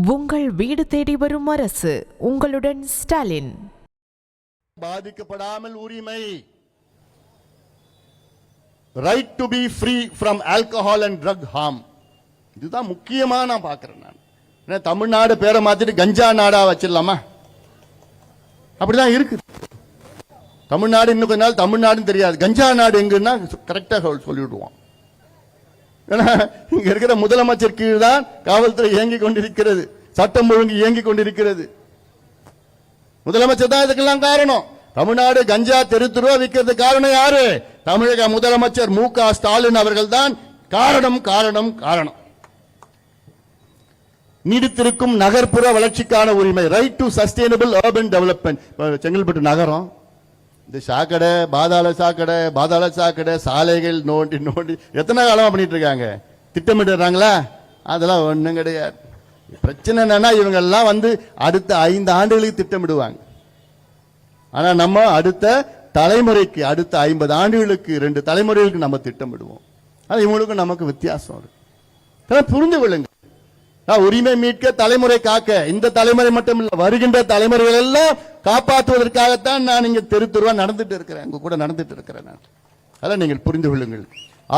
உங்கள் வீடு தேடி வரும் அரசு. உங்களுடன் ஸ்டாலின். பாதிக்கப்படாமல் உரிமை. Right to be free from alcohol and drug harm. இதுதான் முக்கியமா நான் பார்க்கிறேன். நான் தமிழ்நாடு பேரை மாத்திட்டு கஞ்சா நாடா வச்சிடலாமா? அப்படிதான் இருக்கு. தமிழ்நாடு இன்னும் கொஞ்ச நாள் தமிழ்நாடுன்னு தெரியாது, கஞ்சா நாடு எங்கன்னா கரெக்டா சொல்லிவிடுவோம். ஏன்னா இங்க இருக்கிற முதலமைச்சர் கீழ் தான் காவல்துறை இயங்கிக் கொண்டிருக்கிறது, சட்டம் ஒழுங்கு இயங்கிக் கொண்டிருக்கிறது. முதலமைச்சர் தான் இதுக்கெல்லாம் காரணம். தமிழ்நாடு கஞ்சா தெருத்துருவா விற்கிறது காரணம் யாரு? தமிழக முதலமைச்சர் மு.க. ஸ்டாலின் அவர்கள் தான் காரணம் காரணம் காரணம். நீடித்திருக்கும் நகர்ப்புற வளர்ச்சிக்கான உரிமை. Right to sustainable urban development. Chengalpattu நகரம் இந்த சாக்கடை, பாதாள சாக்கடை, சாலைகள் நோண்டி நோண்டி எத்தனை காலமா பண்ணிட்டு இருக்காங்க? திட்டமிடுறாங்களா? அதெல்லாம் ஒண்ணும் கிடையாது. பிரச்சனை என்னன்னா இவங்க எல்லாம் அடுத்த 5 ஆண்டுகளுக்கு திட்டமிடுவாங்க. ஆனா நம்ம அடுத்த தலைமுறைக்கு, அடுத்த 50 ஆண்டுகளுக்கு, 2 தலைமுறைகளுக்கு நம்ம திட்டமிடுவோம். அது இவங்களுக்கும் நமக்கு வித்தியாசம் இருக்கு. புரிந்து கொள்ளுங்க. உரிமை மீட்க, தலைமுறை காக்க, இந்த தலைமுறை மட்டும் இல்ல, வருகின்ற தலைமுறைகள் எல்லாம் காப்பாற்றுவதற்காகத்தான் நான் இங்க தெருத்துருவா நடந்துட்டு இருக்கிறேன், உங்க கூட நடந்துட்டு இருக்கிறேன். அதான் நீங்கள் புரிந்து கொள்ளுங்கள்.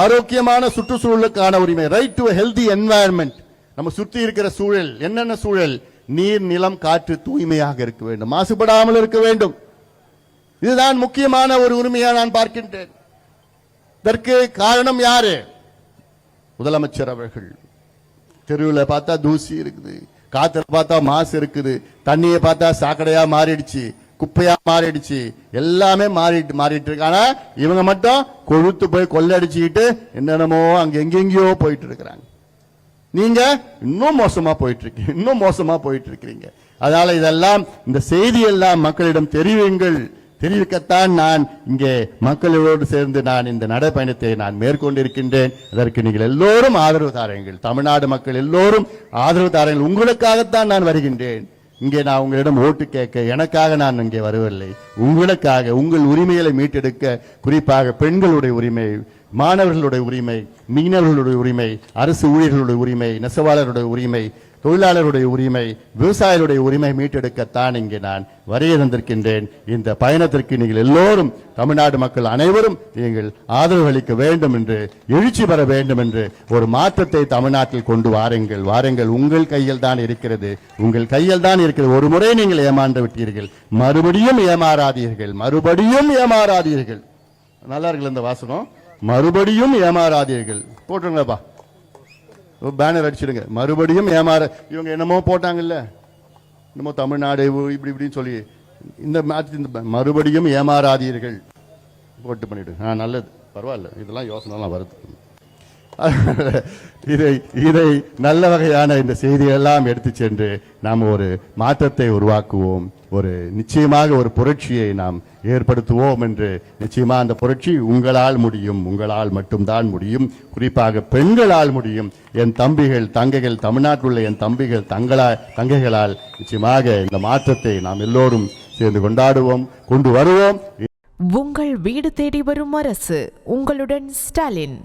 ஆரோக்கியமான சுற்றுச்சூழலுக்கான உரிமை. Right to healthy environment. நம்ம சுற்றி இருக்கிற சூழல், என்னென்ன சூழல்? நீர், நிலம், காற்று தூய்மையாக இருக்க வேண்டும், மாசுபடாமல் இருக்க வேண்டும். இதுதான் முக்கியமான ஒரு உரிமையா நான் பார்க்கின்றேன். இதற்கு காரணம் யாரு? முதலமைச்சர் அவர்கள். தெருவில் பார்த்தா தூசி இருக்குது, காத்துல பார்த்தா மாசு இருக்குது, தண்ணியை பார்த்தா சாக்கடையா மாறிடுச்சு, குப்பையா மாறிடுச்சு, எல்லாமே மாறிட்டு இருக்கு. ஆனா இவங்க மட்டும் கொழுத்து போய் கொள்ளடிச்சுக்கிட்டு என்னென்னமோ அங்க எங்கெங்கயோ போயிட்டு இருக்கிறாங்க. நீங்க இன்னும் மோசமா போயிட்டு இருக்கீங்க. அதனால இதெல்லாம், இந்த செய்தி எல்லாம் மக்களிடம் தெரிவிக்கத்தான் நான் இங்கே மக்களோடு சேர்ந்து நான் இந்த நடைப்பயணத்தை நான் மேற்கொண்டிருக்கின்றேன். அதற்கு நீங்கள் எல்லோரும் ஆதரவு தாருங்கள். தமிழ்நாடு மக்கள் எல்லோரும் ஆதரவு தாருங்கள். உங்களுக்காகத்தான் நான் வருகின்றேன். இங்கே நான் உங்களிடம் ஓட்டு கேட்க, எனக்காக நான் இங்கே வரவில்லை, உங்களுக்காக, உங்கள் உரிமைகளை மீட்டெடுக்க. குறிப்பாக பெண்களுடைய உரிமை, மாணவர்களுடைய உரிமை, மீனவர்களுடைய உரிமை, அரசு ஊழியர்களுடைய உரிமை, நெசவாளருடைய உரிமை, தொழிலாளருடைய உரிமை, விவசாயிகளுடைய உரிமை மீட்டெடுக்கத்தான் இங்கே நான் வருகை தந்திருக்கின்றேன். இந்த பயணத்திற்கு நீங்கள் எல்லோரும், தமிழ்நாடு மக்கள் அனைவரும் நீங்கள் ஆதரவு அளிக்க வேண்டும் என்று, எழுச்சி பெற வேண்டும் என்று, ஒரு மாற்றத்தை தமிழ்நாட்டில் கொண்டு வாருங்கள். உங்கள் கையில் தான் இருக்கிறது, ஒரு முறை நீங்கள் ஏமாந்து விட்டீர்கள், மறுபடியும் ஏமாறாதீர்கள். நல்லா இருக்குல்ல இந்த வாசகம்? மறுபடியும் ஏமாறாதீர்கள். போட்டுருங்கப்பா, பேனர் அடிச்சிடுங்க. மறுபடியும் இவங்க என்னமோ போட்டாங்கல்ல, என்னமோ தமிழ்நாடு இப்படின்னு சொல்லி, இந்த மறுபடியும் ஏமாறாதீர்கள் போட்டு பண்ணிடு. நல்லது, பரவாயில்ல, இதெல்லாம் யோசனைலாம் வருது. இதை நல்ல வகையான இந்த செய்தியெல்லாம் எடுத்து சென்று நாம் ஒரு மாற்றத்தை உருவாக்குவோம், நிச்சயமாக ஒரு புரட்சியை நாம் ஏற்படுத்துவோம் என்று. நிச்சயமா அந்த புரட்சி உங்களால் முடியும், உங்களால் மட்டும்தான் முடியும். குறிப்பாக பெண்களால் முடியும். என் தம்பிகள், தங்கைகள், தமிழ்நாட்டில் உள்ள என் தம்பிகள், தங்கைகளால் நிச்சயமாக இந்த மாற்றத்தை நாம் எல்லோரும் சேர்ந்து கொண்டு வருவோம். உங்கள் வீடு தேடி வரும் அரசு. உங்களுடன் ஸ்டாலின்.